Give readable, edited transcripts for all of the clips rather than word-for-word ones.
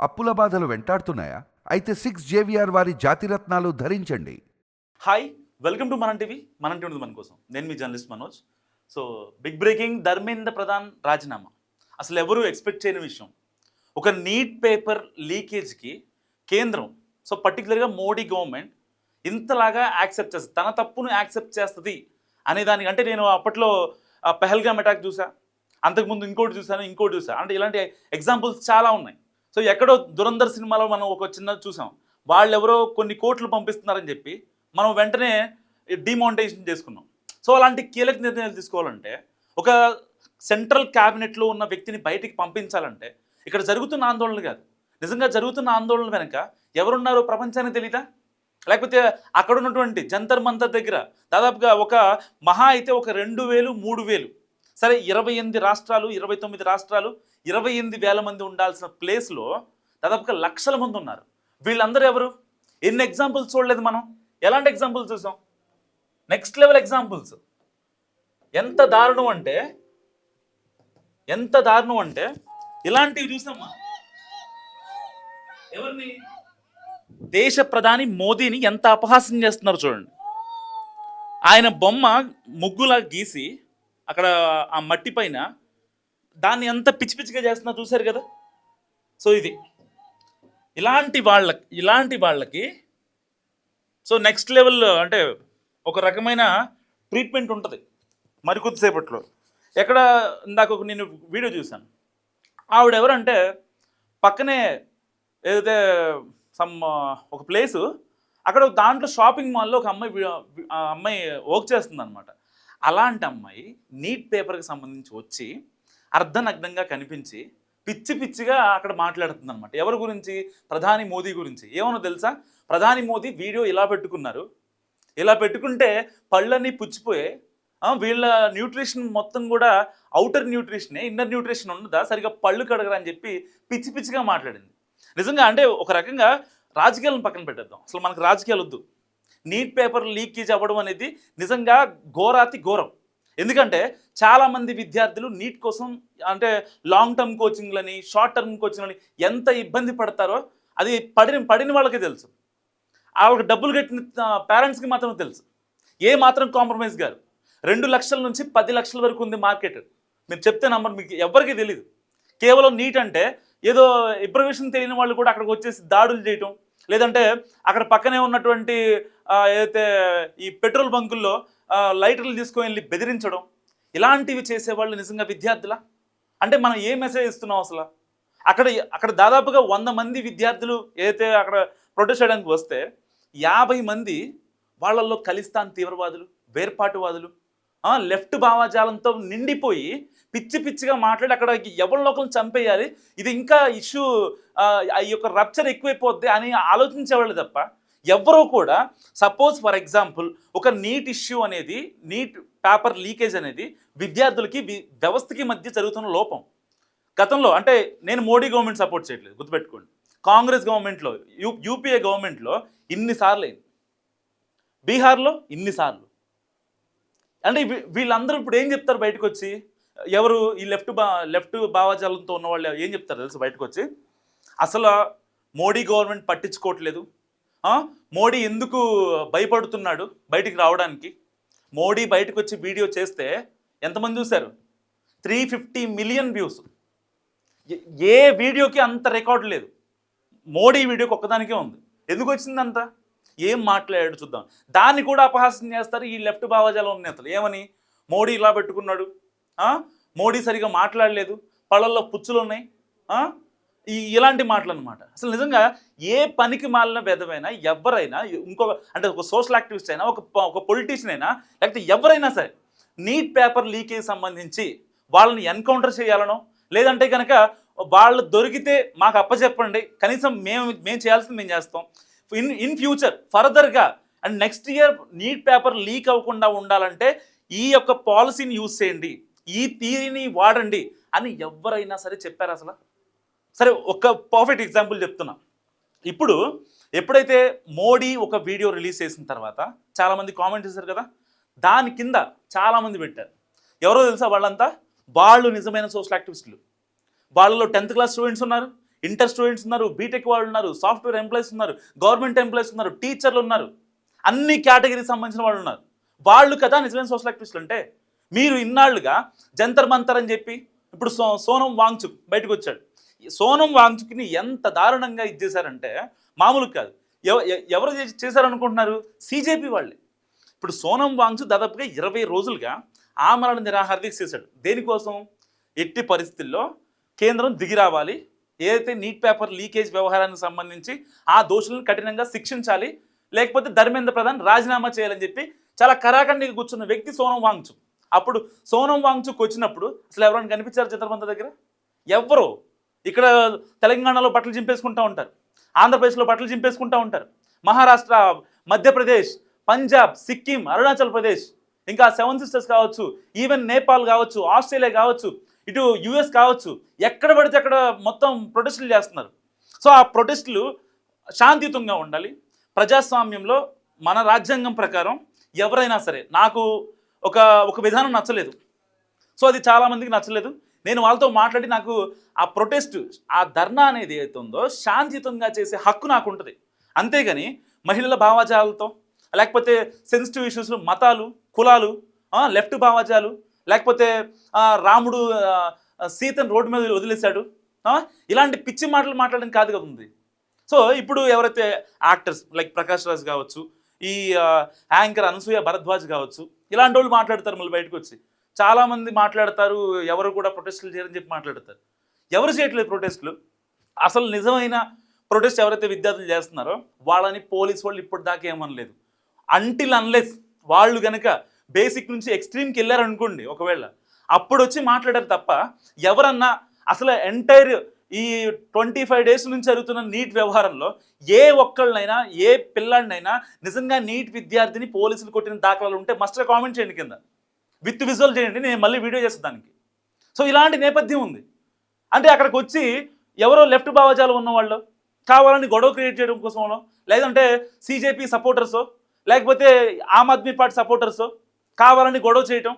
అప్పుల బాధలు వెంటాడుతున్నాయా? అయితే 6 JVR వారి జాతిరత్నాలు ధరించండి. Hi, welcome to Manam TV. Manam TV మన కోసం. నేను మీ journalist Manoj. So big breaking, Dharmendra Pradhan రాజీనామా. అసలు ఎవరు ఎక్స్పెక్ట్ చేయని విషయం. ఒక నీట్ పేపర్ లీకేజ్కి కేంద్రం, సో పర్టికులర్గా మోడీ గవర్నమెంట్ ఇంతలాగా యాక్సెప్ట్ చేస్తుంది, తన తప్పును యాక్సెప్ట్ చేస్తుంది అనే దానికి. అంటే నేను అప్పట్లో పెహల్గామ్ అటాక్ చూసా, అంతకుముందు ఇంకోటి చూసా. అంటే ఇలాంటి ఎగ్జాంపుల్స్ చాలా ఉన్నాయి. సో ఎక్కడో దురంధర్ సినిమాలో మనం ఒక చిన్నది చూసాం, వాళ్ళు ఎవరో కొన్ని కోట్లు పంపిస్తున్నారని చెప్పి మనం వెంటనే డిమానిటైజేషన్ చేసుకున్నాం. సో అలాంటి కీలక నిర్ణయాలు తీసుకోవాలంటే, ఒక సెంట్రల్ క్యాబినెట్లో ఉన్న వ్యక్తిని బయటికి పంపించాలంటే ఇక్కడ జరుగుతున్న ఆందోళనలు కాదు, నిజంగా జరుగుతున్న ఆందోళన వెనక ఎవరున్నారో ప్రపంచానికి తెలీదా? లేకపోతే అక్కడ ఉన్నటువంటి జంతర్ మంతర్ దగ్గర దాదాపుగా ఒక మహా అయితే ఒక 2000, 3000, సరే 28 రాష్ట్రాలు, 29 రాష్ట్రాలు, 28,000 మంది ఉండాల్సిన ప్లేస్లో దాదాపుగా లక్షల మంది ఉన్నారు. వీళ్ళందరూ ఎవరు? ఎన్ని ఎగ్జాంపుల్స్ చూడలేదు మనం? ఎలాంటి ఎగ్జాంపుల్స్ చూసాం? Next level examples. ఎంత దారుణం అంటే ఇలాంటివి చూసామా? ఎవరిని? దేశ ప్రధాని మోదీని ఎంత అపహాస్యం చేస్తున్నారు చూడండి. ఆయన బొమ్మ ముగ్గులా గీసి అక్కడ ఆ మట్టి పైన దాన్ని ఎంత పిచ్చి పిచ్చిగా చేస్తున్నా చూశారు కదా. సో ఇది ఇలాంటి వాళ్ళకి సో నెక్స్ట్ లెవెల్ అంటే ఒక రకమైన ట్రీట్మెంట్ ఉంటుంది మరికొద్దిసేపట్లో. ఎక్కడ ఇందాక నేను వీడియో చూశాను, ఆవిడ ఎవరంటే పక్కనే ఏదైతే ఒక ప్లేసు, అక్కడ దాంట్లో షాపింగ్ మాల్లో ఒక అమ్మాయి వర్క్ చేస్తుంది అనమాట. అలాంటి అమ్మాయి నీట్ పేపర్కి సంబంధించి వచ్చి అర్ధనగ్నంగా కనిపించి పిచ్చి పిచ్చిగా అక్కడ మాట్లాడుతుంది అనమాట. ఎవరి గురించి? ప్రధాని మోదీ గురించి. ఏమన్నా తెలుసా? ప్రధాని మోదీ వీడియో ఇలా పెట్టుకున్నారు, ఇలా పెట్టుకుంటే పళ్ళన్నీ పుచ్చిపోయే, వీళ్ళ న్యూట్రిషన్ మొత్తం కూడా అవుటర్ న్యూట్రిషనే, ఇన్నర్ న్యూట్రిషన్ ఉండదా, సరిగా పళ్ళు కడగరా అని చెప్పి పిచ్చి పిచ్చిగా మాట్లాడింది. నిజంగా అంటే ఒక రకంగా రాజకీయాలను పక్కన పెట్టేద్దాం, అసలు మనకు రాజకీయాలు వద్దు. నీట్ పేపర్ లీకేజ్ అవ్వడం అనేది నిజంగా ఘోరాతి ఘోరం. ఎందుకంటే చాలామంది విద్యార్థులు నీట్ కోసం అంటే లాంగ్ టర్మ్ కోచింగ్లని, షార్ట్ టర్మ్ కోచింగ్లని ఎంత ఇబ్బంది పడతారో అది పడిన వాళ్ళకే తెలుసు. వాళ్ళకి డబ్బులు కట్టిన పేరెంట్స్కి మాత్రం తెలుసు. ఏ మాత్రం కాంప్రమైజ్ గారు. 2 లక్షల నుంచి 10 లక్షల వరకు ఉంది మార్కెట్. మీరు చెప్తే నంబర్ మీకు ఎవరికీ తెలియదు. కేవలం నీట్ అంటే ఏదో ఇన్ఫర్మేషన్ తెలియని వాళ్ళు కూడా అక్కడికి వచ్చేసి దాడులు చేయటం, లేదంటే అక్కడ పక్కనే ఉన్నటువంటి ఏదైతే ఈ పెట్రోల్ బంకుల్లో లైటర్లు తీసుకొని వెళ్ళి బెదిరించడం, ఇలాంటివి చేసేవాళ్ళు నిజంగా విద్యార్థులా? అంటే మనం ఏ మెసేజ్ ఇస్తున్నాం అసలు? అక్కడ దాదాపుగా 100 మంది విద్యార్థులు ఏదైతే అక్కడ ప్రొటెస్ట్ చేయడానికి వస్తే 50 మంది వాళ్ళల్లో ఖలిస్తాన్ తీవ్రవాదులు, వేర్పాటువాదులు, లెఫ్ట్ భావజాలంతో నిండిపోయి పిచ్చి పిచ్చిగా మాట్లాడి అక్కడ ఎవరిలోకలను చంపేయాలి, ఇది ఇంకా ఇష్యూ ఈ యొక్క రప్చర్ ఎక్కువైపోద్ది అని ఆలోచించేవాళ్ళు తప్ప ఎవరూ కూడా, సపోజ్ ఫర్ ఎగ్జాంపుల్ ఒక నీట్ ఇష్యూ అనేది, నీట్ పేపర్ లీకేజ్ అనేది విద్యార్థులకి వ్యవస్థకి మధ్య జరుగుతున్న లోపం. గతంలో అంటే నేను మోడీ గవర్నమెంట్ సపోర్ట్ చేయట్లేదు, గుర్తుపెట్టుకోండి. కాంగ్రెస్ గవర్నమెంట్లో, యూపీఏ గవర్నమెంట్లో ఇన్నిసార్లు అయింది, బీహార్లో ఇన్నిసార్లు. అంటే వీళ్ళందరూ ఇప్పుడు ఏం చెప్తారు బయటకు వచ్చి? ఎవరు ఈ లెఫ్ట్ భావజాలంతో ఉన్న వాళ్ళు ఏం చెప్తారు తెలుసు బయటకు వచ్చి? అసలు మోడీ గవర్నమెంట్ పట్టించుకోవట్లేదు, మోడీ ఎందుకు భయపడుతున్నాడు బయటికి రావడానికి? మోడీ బయటకు వచ్చి వీడియో చేస్తే ఎంతమంది చూశారు? 350 మిలియన్ వ్యూస్. ఏ వీడియోకి అంత రికార్డు లేదు, మోడీ వీడియోకి ఒక్కదానికే ఉంది. ఎందుకు వచ్చిందంత? ఏం మాట్లాడాడు చూద్దాం. దాన్ని కూడా అపహాస్యం చేస్తారు ఈ లెఫ్ట్ భావజాలం నేతలు. ఏమని? మోడీ ఇలా పెట్టుకున్నాడు, మోడీ సరిగా మాట్లాడలేదు, పళ్ళల్లో పుచ్చులు ఉన్నాయి, ఇలాంటి మాటలు అనమాట. అసలు నిజంగా ఏ పనికి మాలిన విధమైనా ఎవరైనా, అంటే ఒక సోషల్ యాక్టివిస్ట్ అయినా, ఒక పొలిటీషియన్ అయినా, లేకపోతే ఎవరైనా సరే నీట్ పేపర్ లీకేజ్ సంబంధించి వాళ్ళని ఎన్కౌంటర్ చేయాలనో, లేదంటే కనుక వాళ్ళు దొరికితే మాకు అప్పచెప్పండి, కనీసం మేము చేయాల్సింది మేము చేస్తాం, ఇన్ ఫ్యూచర్ ఫర్దర్గా and next year NEET paper leak అవ్వకుండా ఉండాలంటే ఈ యొక్క పాలసీని యూజ్ చేయండి, ఈ థియరీని వాడండి అని ఎవరైనా సరే చెప్పారు అసలు? సరే, ఒక పర్ఫెక్ట్ ఎగ్జాంపుల్ చెప్తున్నా. ఇప్పుడు ఎప్పుడైతే మోడీ ఒక వీడియో రిలీజ్ చేసిన తర్వాత చాలామంది కామెంట్ చేశారు కదా, దాని కింద చాలామంది పెట్టారు. ఎవరో తెలుసా వాళ్ళంతా? వాళ్ళు నిజమైన సోషల్ యాక్టివిస్టులు. వాళ్ళలో 10th క్లాస్ స్టూడెంట్స్ ఉన్నారు, ఇంటర్ స్టూడెంట్స్ ఉన్నారు, బీటెక్ వాళ్ళు ఉన్నారు, సాఫ్ట్వేర్ ఎంప్లాయీస్ ఉన్నారు, గవర్నమెంట్ ఎంప్లాయీస్ ఉన్నారు, టీచర్లు ఉన్నారు, అన్ని కేటగిరీకి సంబంధించిన వాళ్ళు ఉన్నారు. వాళ్ళు కదా నిజమైన సోషల్ యాక్టివిస్టులు అంటే. మీరు ఇన్నాళ్ళుగా జంతర్ మంతర్ అని చెప్పి ఇప్పుడు సోనం వాంగ్చుక్ బయటకు వచ్చాడు. సోనం వాంగ్చుక్ని ఎంత దారుణంగా ఇచ్చేశారంటే మామూలు కాదు. ఎవరు చేశారనుకుంటున్నారు? CJP వాళ్ళే. ఇప్పుడు సోనం వాంగ్చుక్ దాదాపుగా 20 రోజులుగా ఆమరణ నిరాహార దీక్ష చేశాడు. దేనికోసం? ఎట్టి పరిస్థితుల్లో కేంద్రం దిగి రావాలి, ఏదైతే నీట్ పేపర్ లీకేజ్ వ్యవహారానికి సంబంధించి ఆ దోషులను కఠినంగా శిక్షించాలి, లేకపోతే ధర్మేంద్ర ప్రధాన్ రాజీనామా చేయాలని చెప్పి చాలా కరాఖండిగా కూర్చున్న వ్యక్తి సోనం వాంగ్చుక్. అప్పుడు సోనం వాంగ్చుక్ వచ్చినప్పుడు అసలు ఎవరైనా కనిపించారు జంతర్ దగ్గర? ఎవ్వరు. ఇక్కడ తెలంగాణలో బట్టలు చింపేసుకుంటూ ఉంటారు, ఆంధ్రప్రదేశ్లో బట్టలు చింపేసుకుంటూ ఉంటారు, మహారాష్ట్ర, మధ్యప్రదేశ్, పంజాబ్, సిక్కిం, అరుణాచల్ ప్రదేశ్, ఇంకా 7 సిస్టర్స్ కావచ్చు, ఈవెన్ నేపాల్ కావచ్చు, ఆస్ట్రేలియా కావచ్చు, ఇటు US కావచ్చు, ఎక్కడ పడితే అక్కడ మొత్తం ప్రొటెస్టులు చేస్తున్నారు. సో ఆ ప్రొటెస్టులు శాంతియుతంగా ఉండాలి. ప్రజాస్వామ్యంలో మన రాజ్యాంగం ప్రకారం ఎవరైనా సరే, నాకు ఒక విధానం నచ్చలేదు, సో అది చాలామందికి నచ్చలేదు, నేను వాళ్ళతో మాట్లాడి నాకు ఆ ప్రొటెస్ట్, ఆ ధర్నా అనేది ఏదైతే ఉందో శాంతియుతంగా చేసే హక్కు నాకు ఉంటుంది. అంతేగాని మహిళల భావజాలతో, లేకపోతే సెన్సిటివ్ ఇష్యూస్లు, మతాలు, కులాలు, లెఫ్ట్ భావజాలు, లేకపోతే రాముడు సీతను రోడ్డు మీద వదిలేశాడు, ఇలాంటి పిచ్చి మాటలు మాట్లాడడం కాదు కదా ఉంది. సో ఇప్పుడు ఎవరైతే యాక్టర్స్ లైక్ ప్రకాష్ రాజ్ కావచ్చు, ఈ యాంకర్ అనసూయ భరద్వాజ్ కావచ్చు, ఇలాంటి వాళ్ళు మాట్లాడతారు. మళ్ళీ బయటకు వచ్చి చాలామంది మాట్లాడతారు, ఎవరు కూడా ప్రొటెస్టులు చేయరని చెప్పి మాట్లాడతారు. ఎవరు చేయట్లేదు ప్రొటెస్టులు. అసలు నిజమైన ప్రొటెస్ట్ ఎవరైతే విద్యార్థులు చేస్తున్నారో వాళ్ళని పోలీస్ వాళ్ళు ఇప్పటిదాకా ఏమనలేదు. అంటిల్ అన్లెస్ వాళ్ళు కనుక బేసిక్ నుంచి ఎక్స్ట్రీమ్కి వెళ్ళారనుకోండి, ఒకవేళ అప్పుడు వచ్చి మాట్లాడారు తప్ప ఎవరన్నా అసలు ఎంటైర్ ఈ 25 డేస్ నుంచి జరుగుతున్న నీట్ వ్యవహారంలో ఏ ఒక్కళ్ళనైనా, ఏ పిల్లాడినైనా నిజంగా నీట్ విద్యార్థిని పోలీసులు కొట్టిన దాఖలాలు ఉంటే మస్ట్గా కామెంట్ చేయండి, కింద విత్ విజువల్ చేయండి, నేను మళ్ళీ వీడియో చేస్తాను దానికి. సో ఇలాంటి నేపథ్యం ఉంది. అంటే అక్కడికి వచ్చి ఎవరో లెఫ్ట్ భావజాలు ఉన్నవాళ్ళు కావాలని గొడవ క్రియేట్ చేయడం కోసమో, లేదంటే CJP సపోర్టర్సో, లేకపోతే ఆమ్ ఆద్మీ పార్టీ సపోర్టర్సో కావాలని గొడవ చేయటం,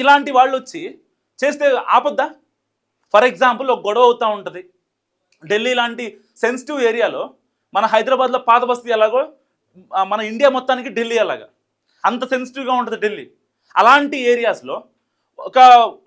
ఇలాంటి వాళ్ళు వచ్చి చేస్తే ఆపొద్దా? ఫర్ ఎగ్జాంపుల్ ఒక గొడవ అవుతూ ఉంటుంది ఢిల్లీ లాంటి సెన్సిటివ్ ఏరియాలో. మన హైదరాబాద్లో పాత బస్తీ ఎలాగో మన ఇండియా మొత్తానికి ఢిల్లీ అలాగా అంత సెన్సిటివ్గా ఉంటుంది ఢిల్లీ. అలాంటి ఏరియాస్లో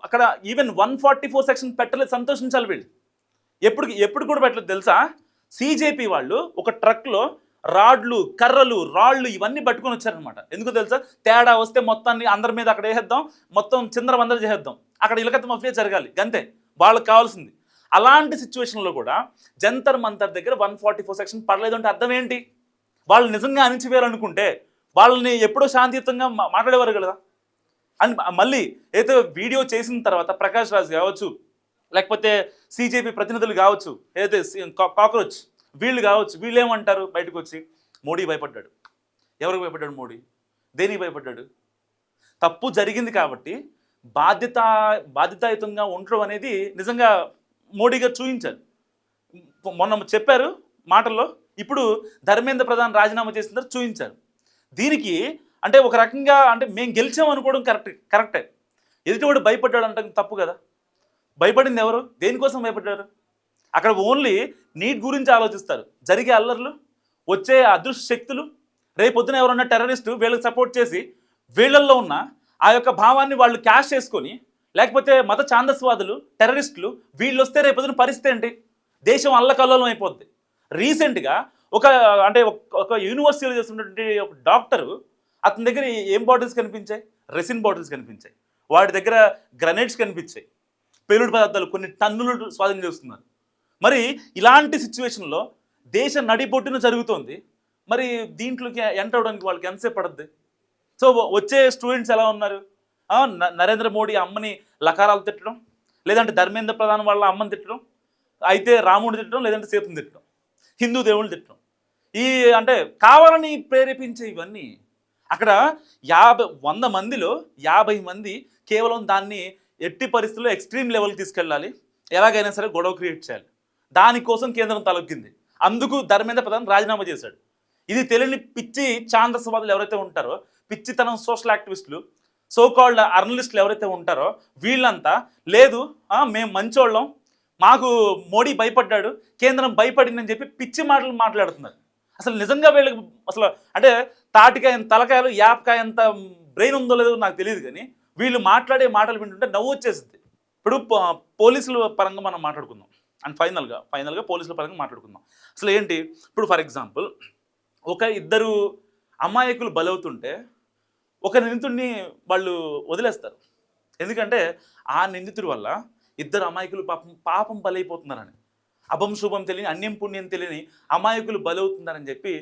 అక్కడ ఈవెన్ 144 సెక్షన్ పెట్టలేదు, సంతోషించాలి వీళ్ళు. ఎప్పుడు కూడా పెట్టలేదు తెలుసా? CJP వాళ్ళు ఒక ట్రక్లో రాడ్లు, కర్రలు, రాళ్ళు ఇవన్నీ పట్టుకొని వచ్చారనమాట. ఎందుకు తెలుసా? తేడా వస్తే మొత్తాన్ని అందరి మీద అక్కడ వేసేద్దాం, మొత్తం చిందరవందర చేసేద్దాం, అక్కడ ఇలకత్త మఫియా జరగాలి, గంతే వాళ్ళకి కావాల్సింది. అలాంటి సిచ్యువేషన్లో కూడా జంతర్ మంతర్ దగ్గర 144 సెక్షన్ పడలేదు అంటే అర్థం ఏంటి? వాళ్ళు నిజంగా అణిచివేయాలనుకుంటే వాళ్ళని ఎప్పుడో శాంతియుతంగా మాట్లాడేవారు కదా. అండ్ మళ్ళీ ఏదైతే వీడియో చేసిన తర్వాత ప్రకాష్ రాజ్ కావచ్చు, లేకపోతే CJP ప్రతినిధులు కావచ్చు, ఏదైతే కాక్రోచ్ వీళ్ళు కావచ్చు, వీళ్ళు ఏమంటారు బయటకు వచ్చి? మోడీ భయపడ్డాడు. ఎవరికి భయపడ్డాడు మోడీ? దేనికి భయపడ్డాడు? తప్పు జరిగింది కాబట్టి బాధ్యతాయుతంగా ఉండడం అనేది నిజంగా మోడీ గారు చూపించారు. మొన్న చెప్పారు మాటల్లో, ఇప్పుడు ధర్మేంద్ర ప్రధాన్ రాజీనామా చేసిన తర్వాత చూపించారు. దీనికి అంటే ఒక రకంగా అంటే మేము గెలిచాం అనుకోవడం కరెక్టే. ఎదుటివాడు భయపడ్డాడు అంటే తప్పు కదా. భయపడింది ఎవరు? దేనికోసం భయపడ్డారు? అక్కడ ఓన్లీ నీట్ గురించి ఆలోచిస్తారు. జరిగే అల్లర్లు, వచ్చే అదృష్ట శక్తులు, రేపొద్దున ఎవరన్నా టెర్రరిస్టు వీళ్ళకి సపోర్ట్ చేసి వీళ్ళల్లో ఉన్న ఆ యొక్క భావాన్ని వాళ్ళు క్యాష్ చేసుకొని, లేకపోతే మత ఛాందస్వాదులు, టెర్రరిస్టులు వీళ్ళు వస్తే రేపొద్దున పరిస్థితి ఏంటి? దేశం అల్లకల్లోలం అయిపోద్ది. రీసెంట్గా ఒక యూనివర్సిటీలో చేస్తున్నటువంటి ఒక డాక్టరు, అతని దగ్గర ఏం బాటిల్స్ కనిపించాయి? రెసిన్ బాటిల్స్ కనిపించాయి, వాడి దగ్గర గ్రనేడ్స్ కనిపించాయి, పేలుడు పదార్థాలు కొన్ని టన్నులు స్వాధీనం చేస్తున్నారు. మరి ఇలాంటి సిచ్యువేషన్లో దేశ నడిబొట్టున జరుగుతోంది. మరి దీంట్లోకి ఎంటర్ అవడానికి వాళ్ళకి ఎంతసేపు పడుద్ది? సో వచ్చే స్టూడెంట్స్ ఎలా ఉన్నారు? నరేంద్ర మోడీ అమ్మని లకారాలు తిట్టడం, లేదంటే ధర్మేంద్ర ప్రధాన్ వాళ్ళ అమ్మని తిట్టడం, అయితే రాముడిని తిట్టడం, లేదంటే సీతను తిట్టడం, హిందూ దేవుళ్ళు తిట్టడం, ఈ అంటే కావాలని ప్రేరేపించే ఇవన్నీ. అక్కడ 100 మందిలో 50 మంది కేవలం దాన్ని ఎట్టి పరిస్థితుల్లో ఎక్స్ట్రీమ్ లెవెల్కి తీసుకెళ్ళాలి, ఎలాగైనా సరే గొడవ క్రియేట్ చేయాలి, దానికోసం కేంద్రం తలొక్కింది. అందుకు ధర్మేంద్ర ప్రధాన్ రాజీనామా చేశాడు. ఇది తెలియని పిచ్చి ఛాందస్వాదులు ఎవరైతే ఉంటారో, పిచ్చితనం సోషల్ యాక్టివిస్టులు, సోకాల్డ్ అర్నలిస్టులు ఎవరైతే ఉంటారో వీళ్ళంతా లేదు మేము మంచోళ్ళం, మాకు మోడీ భయపడ్డాడు, కేంద్రం భయపడిందని చెప్పి పిచ్చి మాటలు మాట్లాడుతున్నారు. అసలు నిజంగా వీళ్ళకి అసలు అంటే తాటికాయ తలకాయలు యాపకాయ ఎంత బ్రెయిన్ ఉందో లేదో నాకు తెలియదు, కానీ వీళ్ళు మాట్లాడే మాటలు వింటుంటే నవ్వు వచ్చేసింది. ఇప్పుడు పోలీసుల పరంగా మనం మాట్లాడుకుందాం. అండ్ ఫైనల్గా పోలీసుల పరంగా మాట్లాడుకుందాం. అసలు ఏంటి, ఇప్పుడు ఫర్ ఎగ్జాంపుల్ ఒక ఇద్దరు అమాయకులు బలవుతుంటే ఒక నిందితుడిని వాళ్ళు వదిలేస్తారు. ఎందుకంటే ఆ నిందితుడి వల్ల ఇద్దరు అమాయకులు పాపం బలైపోతున్నారని, అభం శుభం తెలియని అన్యం పుణ్యం తెలియని అమాయకులు బలవుతున్నారని చెప్పి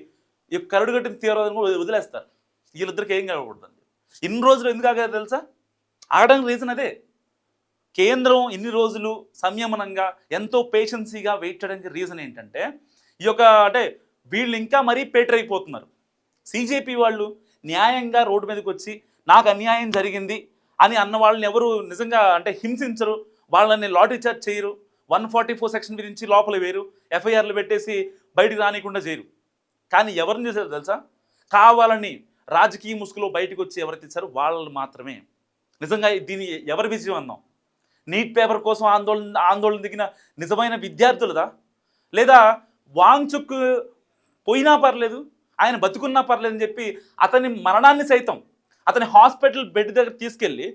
ఈ కరడుగట్టిన తీవ్రవాదంగా వదిలేస్తారు. వీళ్ళిద్దరికి ఏం కాకూడదండి. ఇన్ని రోజులు ఎందుకు ఆగారు తెలుసా? ఆగడానికి రీజన్ అదే. కేంద్రం ఇన్ని రోజులు సంయమనంగా ఎంతో పేషెన్సీగా వెయిట్ చేయడానికి రీజన్ ఏంటంటే ఈ యొక్క అంటే వీళ్ళు ఇంకా మరీ పేటర్ అయిపోతున్నారు. సిజేపీ వాళ్ళు న్యాయంగా రోడ్డు మీదకి వచ్చి నాకు అన్యాయం జరిగింది అని అన్న వాళ్ళని ఎవరు నిజంగా అంటే హింసించరు, వాళ్ళని లాటరీ చార్జ్ చేయరు, 144 సెక్షన్ విధించి లోపల వేరు, ఎఫ్ఐఆర్లు పెట్టేసి బయటికి రానికుండా చేయరు. కానీ ఎవరిని చేశారు తెలుసా? కావాలని రాజకీయ ముసుగులో బయటకు వచ్చి ఎవరు తెచ్చారు వాళ్ళు మాత్రమే. నిజంగా దీన్ని ఎవరి విజయం అందాం? నీట్ పేపర్ కోసం ఆందోళన దిగిన నిజమైన విద్యార్థులదా, లేదా వాంగ్చుక్ పోయినా పర్లేదు ఆయన బతుకున్నా పర్లేదు అని చెప్పి అతని మరణాన్ని సైతం అతని హాస్పిటల్ బెడ్ దగ్గర తీసుకెళ్ళి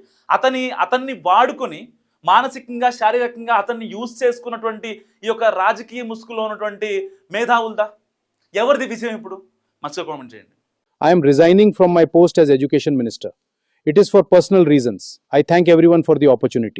అతన్ని వాడుకొని మానసికంగా శారీరకంగా అతన్ని యూజ్ చేసుకున్నటువంటి ఈ యొక్క రాజకీయ ముసుగులో ఉన్నటువంటి మేధావులదా? ఎవరిది విజయం ఇప్పుడు? మర్చిపో కామెంట్ చేయండి. I am resigning from my post as Education Minister. It is for personal reasons. I thank everyone for the opportunity.